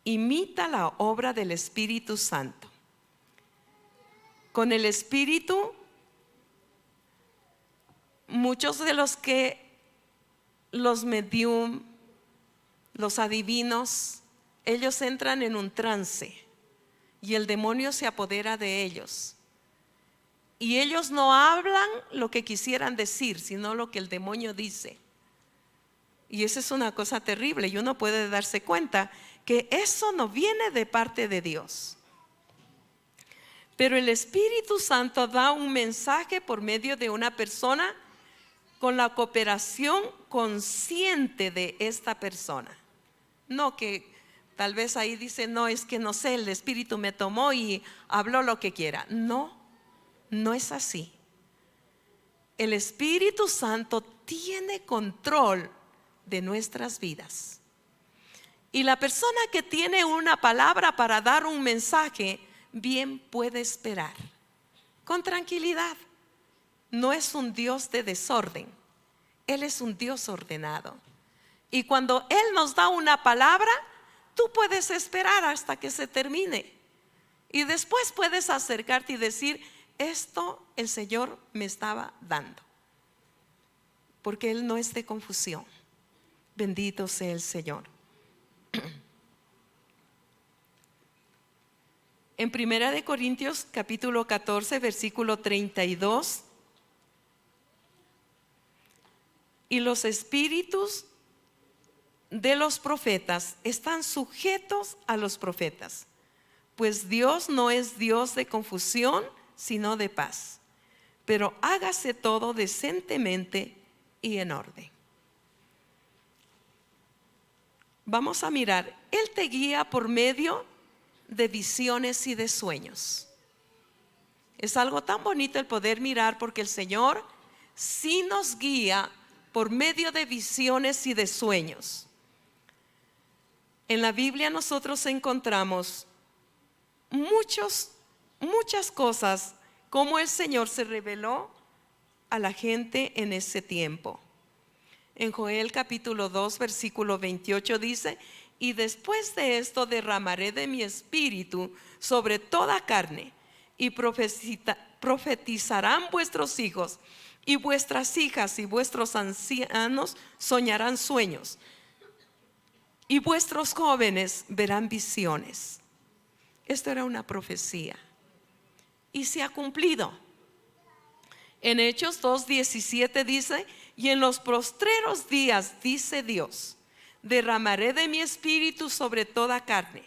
[SPEAKER 1] imita la obra del Espíritu Santo. Con el Espíritu, muchos de los medium, los adivinos, ellos entran en un trance y el demonio se apodera de ellos. Y ellos no hablan lo que quisieran decir, sino lo que el demonio dice. Y esa es una cosa terrible, y uno puede darse cuenta que eso no viene de parte de Dios. Pero el Espíritu Santo da un mensaje por medio de una persona con la cooperación consciente de esta persona. No que tal vez ahí dice: no, es que no sé, el Espíritu me tomó y habló lo que quiera. No, no es así. El Espíritu Santo tiene control de nuestras vidas. Y la persona que tiene una palabra para dar un mensaje, bien puede esperar con tranquilidad. No es un Dios de desorden, Él es un Dios ordenado. Y cuando Él nos da una palabra, tú puedes esperar hasta que se termine. Y después puedes acercarte y decir: esto el Señor me estaba dando. Porque Él no es de confusión. Bendito sea el Señor. En 1 Corintios capítulo 14 versículo 32. Y los espíritus de los profetas están sujetos a los profetas, pues Dios no es Dios de confusión, sino de paz. Pero hágase todo decentemente y en orden. Vamos a mirar, Él te guía por medio de visiones y de sueños. Es algo tan bonito el poder mirar, porque el Señor sí nos guía por medio de visiones y de sueños. En la Biblia nosotros encontramos muchas cosas como el Señor se reveló a la gente en ese tiempo. En Joel capítulo 2 versículo 28 dice: y después de esto derramaré de mi espíritu sobre toda carne, y profetizarán vuestros hijos y vuestras hijas, y vuestros ancianos soñarán sueños, y vuestros jóvenes verán visiones. Esto era una profecía y se ha cumplido. En Hechos 2:17 dice: y en los postreros días, dice Dios, derramaré de mi espíritu sobre toda carne,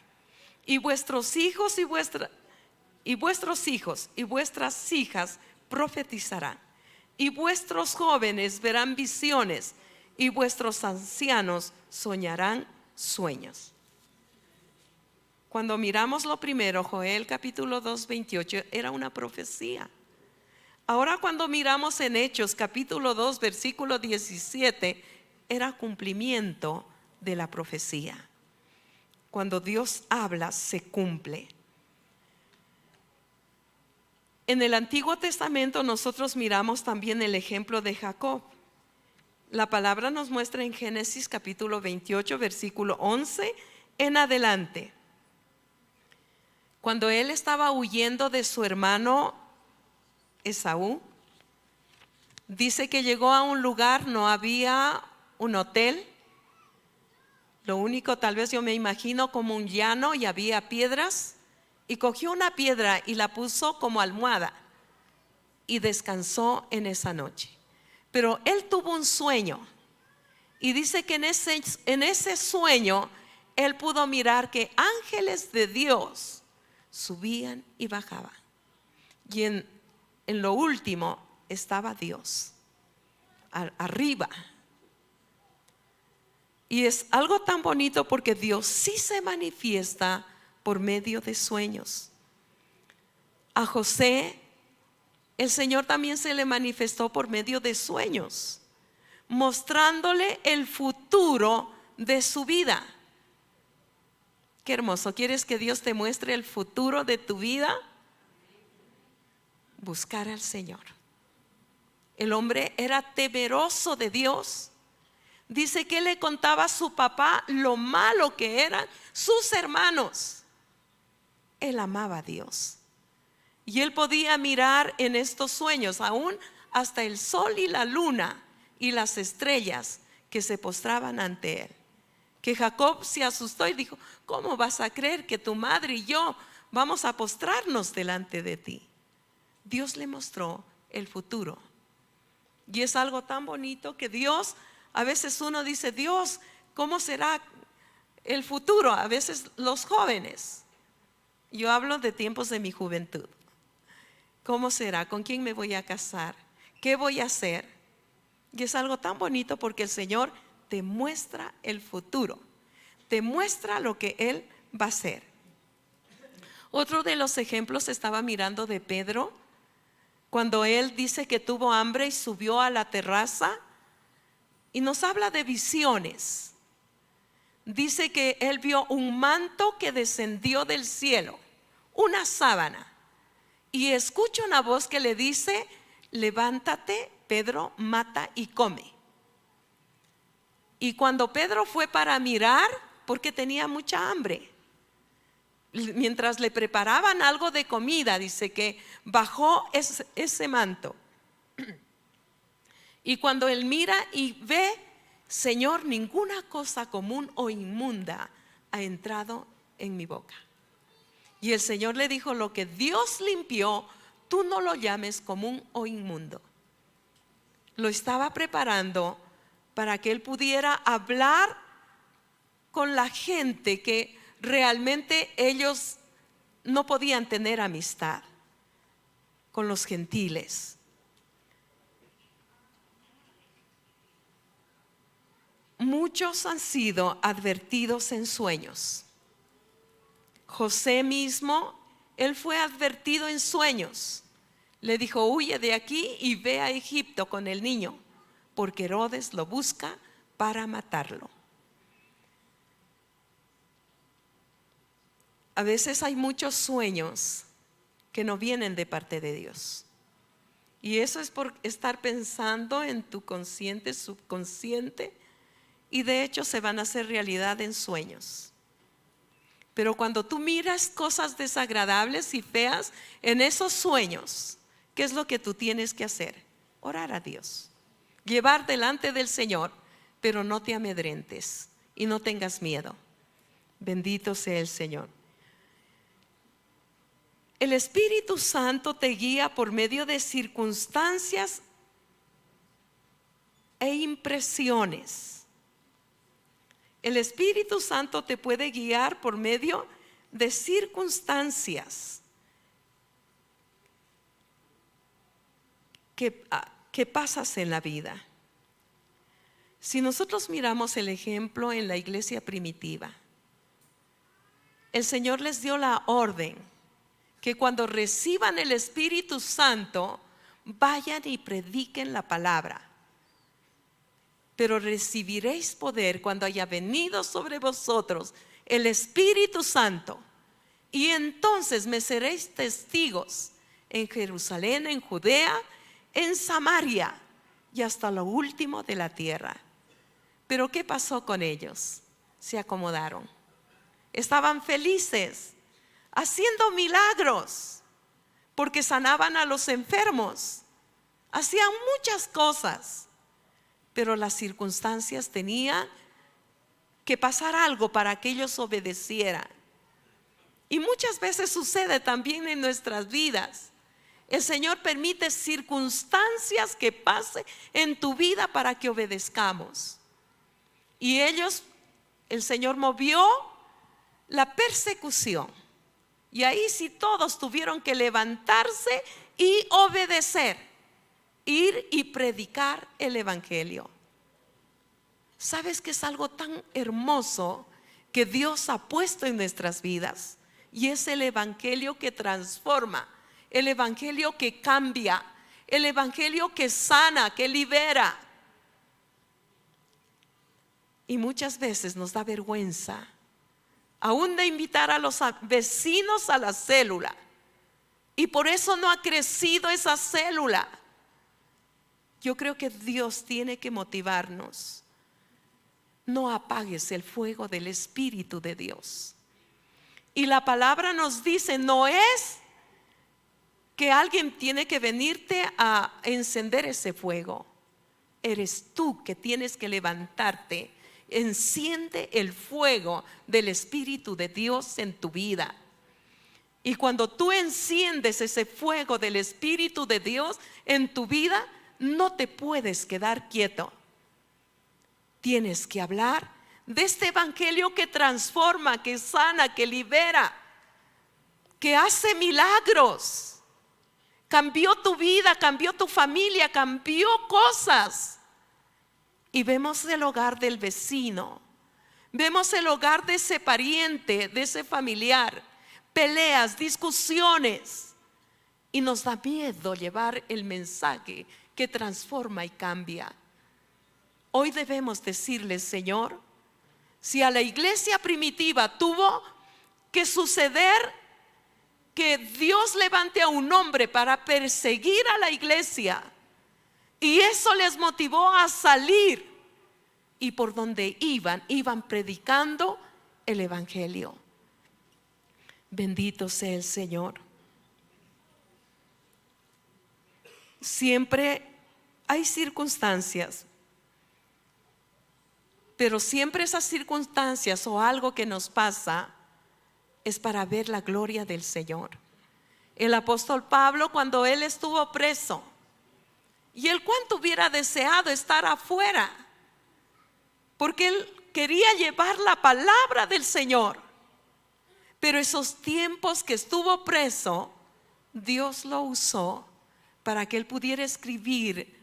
[SPEAKER 1] y vuestros hijos y vuestras hijas profetizarán, y vuestros jóvenes verán visiones, y vuestros ancianos soñarán sueños. Cuando miramos lo primero, Joel capítulo 2, 28, era una profecía. Ahora cuando miramos en Hechos capítulo 2, versículo 17, era cumplimiento de la profecía. Cuando Dios habla, se cumple. En el Antiguo Testamento nosotros miramos también el ejemplo de Jacob. La palabra nos muestra en Génesis capítulo 28 versículo 11 en adelante. Cuando él estaba huyendo de su hermano Esaú, dice que llegó a un lugar, no había un hotel. Lo único, tal vez yo me imagino, como un llano, y había piedras. Y cogió una piedra y la puso como almohada y descansó en esa noche. Pero él tuvo un sueño, y dice que en ese sueño él pudo mirar que ángeles de Dios subían y bajaban, y en lo último estaba Dios arriba. Y es algo tan bonito, porque Dios sí se manifiesta por medio de sueños. A José, el Señor también se le manifestó por medio de sueños, mostrándole el futuro de su vida. Qué hermoso. ¿Quieres que Dios te muestre el futuro de tu vida? Buscar al Señor. El hombre era temeroso de Dios. Dice que le contaba a su papá lo malo que eran sus hermanos. Él amaba a Dios, y él podía mirar en estos sueños aún hasta el sol y la luna y las estrellas que se postraban ante él. Que Jacob se asustó y dijo: ¿cómo vas a creer que tu madre y yo vamos a postrarnos delante de ti? Dios le mostró el futuro. Y es algo tan bonito que Dios, a veces uno dice: Dios, ¿cómo será el futuro? A veces los jóvenes, yo hablo de tiempos de mi juventud. ¿Cómo será? ¿Con quién me voy a casar? ¿Qué voy a hacer? Y es algo tan bonito, porque el Señor te muestra el futuro, te muestra lo que Él va a hacer. Otro de los ejemplos estaba mirando de Pedro, cuando él dice que tuvo hambre y subió a la terraza, y nos habla de visiones. Dice que él vio un manto que descendió del cielo, una sábana, y escucha una voz que le dice: levántate, Pedro, mata y come. Y cuando Pedro fue para mirar, porque tenía mucha hambre, mientras le preparaban algo de comida, dice que bajó ese manto. Y cuando él mira y ve: Señor, ninguna cosa común o inmunda ha entrado en mi boca. Y el Señor le dijo: lo que Dios limpió, tú no lo llames común o inmundo. Lo estaba preparando para que él pudiera hablar con la gente que realmente ellos no podían tener amistad, con los gentiles. Muchos han sido advertidos en sueños. José mismo, él fue advertido en sueños. Le dijo: huye de aquí y ve a Egipto con el niño, porque Herodes lo busca para matarlo. A veces hay muchos sueños que no vienen de parte de Dios. Y eso es por estar pensando en tu consciente, subconsciente, y de hecho se van a hacer realidad en sueños. Pero cuando tú miras cosas desagradables y feas en esos sueños, ¿qué es lo que tú tienes que hacer? Orar a Dios, llevar delante del Señor, pero no te amedrentes y no tengas miedo. Bendito sea el Señor. El Espíritu Santo te guía por medio de circunstancias e impresiones. El Espíritu Santo te puede guiar por medio de circunstancias que pasas en la vida. Si nosotros miramos el ejemplo en la iglesia primitiva, el Señor les dio la orden que cuando reciban el Espíritu Santo, vayan y prediquen la palabra. Pero recibiréis poder cuando haya venido sobre vosotros el Espíritu Santo, y entonces me seréis testigos en Jerusalén, en Judea, en Samaria y hasta lo último de la tierra. Pero ¿qué pasó con ellos? Se acomodaron. Estaban felices, haciendo milagros, porque sanaban a los enfermos, hacían muchas cosas. Pero las circunstancias tenían que pasar algo para que ellos obedecieran. Y muchas veces sucede también en nuestras vidas. El Señor permite circunstancias que pasen en tu vida para que obedezcamos. Y el Señor movió la persecución. Y ahí sí todos tuvieron que levantarse y obedecer. Ir y predicar el evangelio. ¿Sabes que es algo tan hermoso que Dios ha puesto en nuestras vidas? Y es el evangelio que transforma, el evangelio que cambia, el evangelio que sana, que libera. Y muchas veces nos da vergüenza aún de invitar a los vecinos a la célula, y por eso no ha crecido esa célula. Yo creo que Dios tiene que motivarnos. No apagues el fuego del Espíritu de Dios. Y la palabra nos dice: no es que alguien tiene que venirte a encender ese fuego. Eres tú que tienes que levantarte. Enciende el fuego del Espíritu de Dios en tu vida. Y cuando tú enciendes ese fuego del Espíritu de Dios en tu vida, no te puedes quedar quieto. Tienes que hablar de este evangelio que transforma, que sana, que libera, que hace milagros. Cambió tu vida, cambió tu familia, cambió cosas. Y vemos el hogar del vecino, vemos el hogar de ese pariente, de ese familiar, peleas, discusiones, y nos da miedo llevar el mensaje que transforma y cambia. Hoy debemos decirle: Señor, si a la iglesia primitiva tuvo que suceder que Dios levante a un hombre para perseguir a la iglesia. Y eso les motivó a salir. Y por donde iban predicando el evangelio. Bendito sea el Señor. Siempre hay circunstancias, pero siempre esas circunstancias o algo que nos pasa es para ver la gloria del Señor. El apóstol Pablo, cuando él estuvo preso, y él cuánto hubiera deseado estar afuera, porque él quería llevar la palabra del Señor. Pero esos tiempos que estuvo preso, Dios lo usó para que él pudiera escribir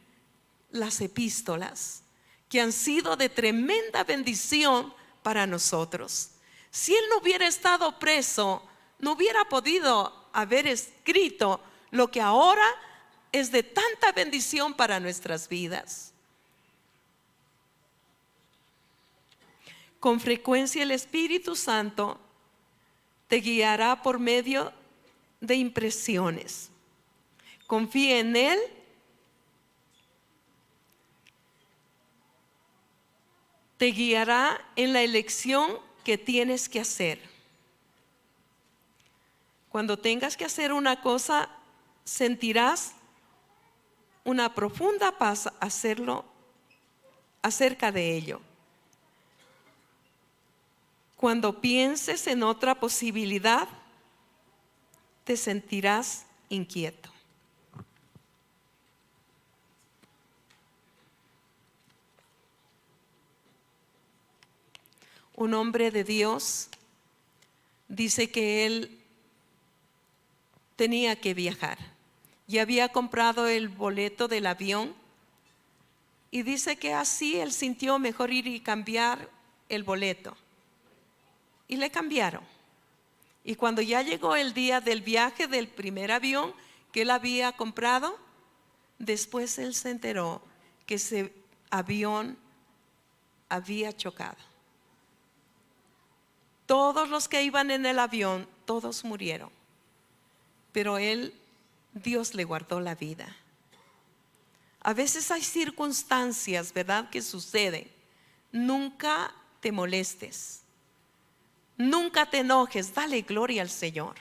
[SPEAKER 1] las epístolas que han sido de tremenda bendición para nosotros. Si él no hubiera estado preso, no hubiera podido haber escrito lo que ahora es de tanta bendición para nuestras vidas. Con frecuencia el Espíritu Santo te guiará por medio de impresiones. Confía en Él. Te guiará en la elección que tienes que hacer. Cuando tengas que hacer una cosa, sentirás una profunda paz hacerlo acerca de ello. Cuando pienses en otra posibilidad, te sentirás inquieto. Un hombre de Dios dice que él tenía que viajar y había comprado el boleto del avión, y dice que así él sintió mejor ir y cambiar el boleto, y le cambiaron. Y cuando ya llegó el día del viaje del primer avión que él había comprado, después él se enteró que ese avión había chocado. Todos los que iban en el avión, todos murieron, pero Dios le guardó la vida. A veces hay circunstancias, ¿verdad?, que suceden. Nunca te molestes, nunca te enojes, dale gloria al Señor,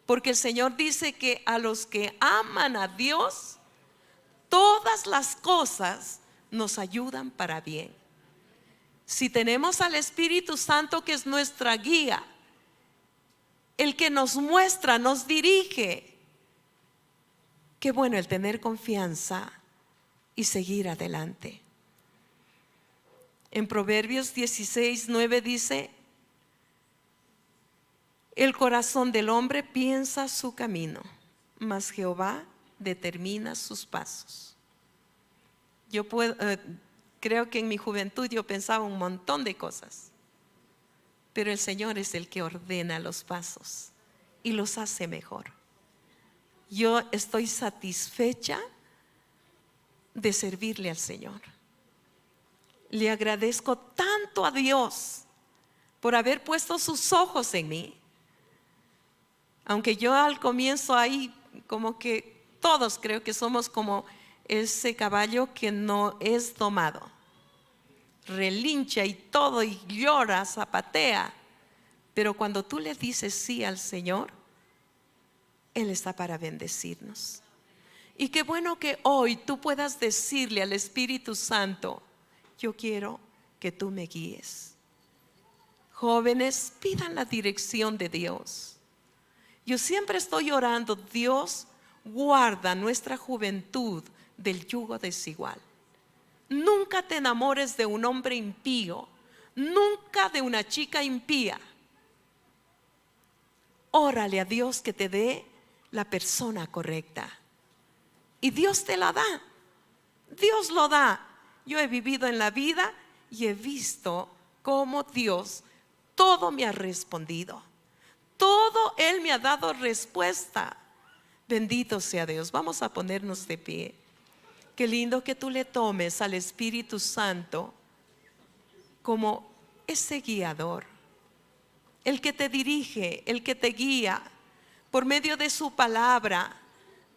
[SPEAKER 1] porque el Señor dice que a los que aman a Dios, todas las cosas nos ayudan para bien. Si tenemos al Espíritu Santo, que es nuestra guía, el que nos muestra, nos dirige, qué bueno el tener confianza y seguir adelante. En Proverbios 16:9 dice: el corazón del hombre piensa su camino, mas Jehová determina sus pasos. Creo que en mi juventud yo pensaba un montón de cosas, pero el Señor es el que ordena los pasos y los hace mejor. Yo estoy satisfecha de servirle al Señor. Le agradezco tanto a Dios por haber puesto sus ojos en mí. Aunque yo al comienzo ahí como que todos creo que somos como ese caballo que no es domado, relincha y todo, y llora, zapatea, pero cuando tú le dices sí al Señor, Él está para bendecirnos. Y qué bueno que hoy tú puedas decirle al Espíritu Santo: yo quiero que tú me guíes. Jóvenes, pidan la dirección de Dios. Yo siempre estoy orando: Dios, guarda nuestra juventud del yugo desigual. Nunca te enamores de un hombre impío, nunca de una chica impía. Órale a Dios que te dé la persona correcta, y Dios te la da. Dios lo da. Yo he vivido en la vida y he visto cómo Dios todo me ha respondido. Todo Él me ha dado respuesta. Bendito sea Dios. Vamos a ponernos de pie. Qué lindo que tú le tomes al Espíritu Santo como ese guiador, el que te dirige, el que te guía. por medio de su palabra,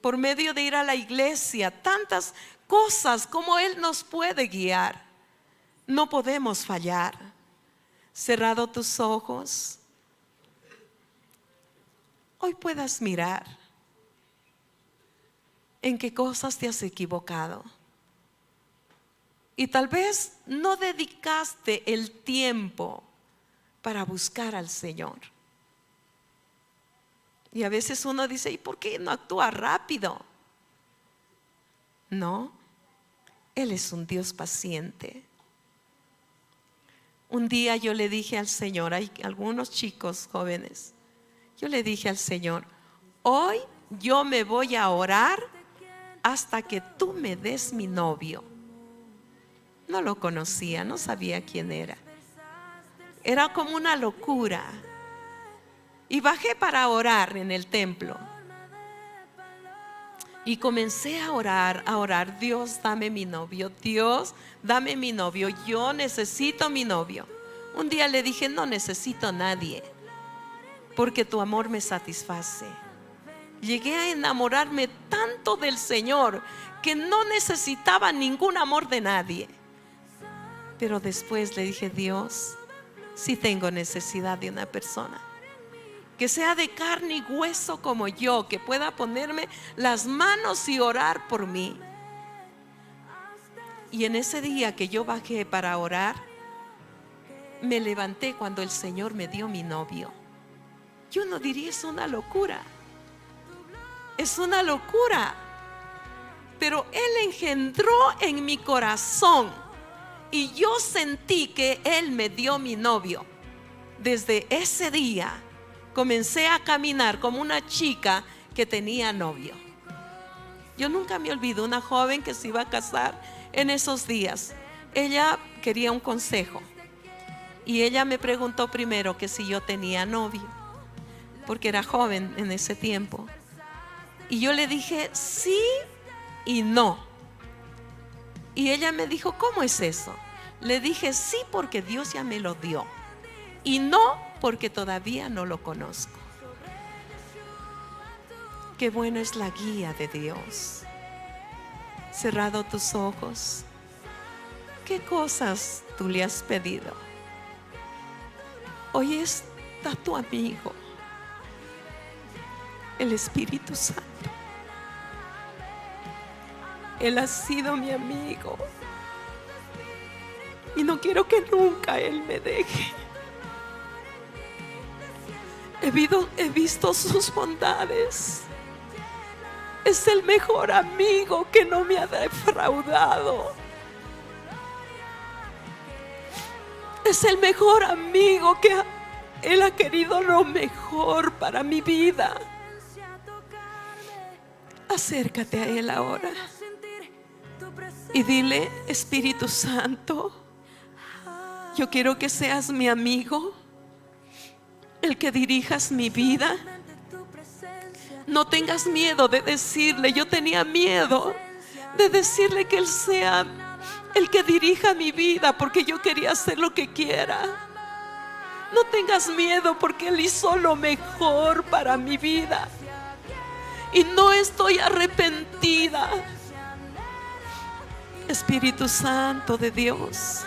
[SPEAKER 1] por medio de ir a la iglesia, tantas cosas como Él nos puede guiar. No podemos fallar. Cerrado tus ojos, hoy puedas mirar en qué cosas te has equivocado. Y tal vez no dedicaste el tiempo para buscar al Señor. Y a veces uno dice, ¿y por qué no actúa rápido? No, Él es un Dios paciente. Un día yo le dije al Señor, hay algunos chicos jóvenes, yo le dije al Señor, hoy yo me voy a orar hasta que tú me des mi novio. No lo conocía, no sabía quién era. Era como una locura. Y bajé para orar en el templo. Y comencé a orar, Dios, dame mi novio, Dios, dame mi novio, yo necesito mi novio. Un día le dije, no necesito a nadie, porque tu amor me satisface. Llegué a enamorarme tanto del Señor que no necesitaba ningún amor de nadie. Pero después le dije, Dios, sí tengo necesidad de una persona que sea de carne y hueso como yo, que pueda ponerme las manos y orar por mí. Y en ese día que yo bajé para orar, me levanté cuando el Señor me dio mi novio. Yo no diría, es una locura. Es una locura. Pero Él engendró en mi corazón y yo sentí que Él me dio mi novio. Desde ese día comencé a caminar como una chica que tenía novio. Yo nunca me olvido una joven que se iba a casar en esos días. Ella quería un consejo y ella me preguntó primero que si yo tenía novio, porque era joven en ese tiempo. Y yo le dije sí y no. Y ella me dijo, ¿cómo es eso? Le dije sí porque Dios ya me lo dio, y no porque todavía no lo conozco. Qué buena es la guía de Dios. Cerrado tus ojos, ¿qué cosas tú le has pedido? Hoy está tu amigo, el Espíritu Santo. Él ha sido mi amigo y no quiero que nunca Él me deje. He visto sus bondades. Es el mejor amigo que no me ha defraudado. Es el mejor amigo que Él ha querido lo mejor para mi vida. Acércate a Él ahora y dile, Espíritu Santo, yo quiero que seas mi amigo, el que dirijas mi vida. No tengas miedo de decirle. Yo tenía miedo de decirle que Él sea el que dirija mi vida, porque yo quería hacer lo que quiera. No tengas miedo, porque Él hizo lo mejor para mi vida y no estoy arrepentida. Espíritu Santo de Dios,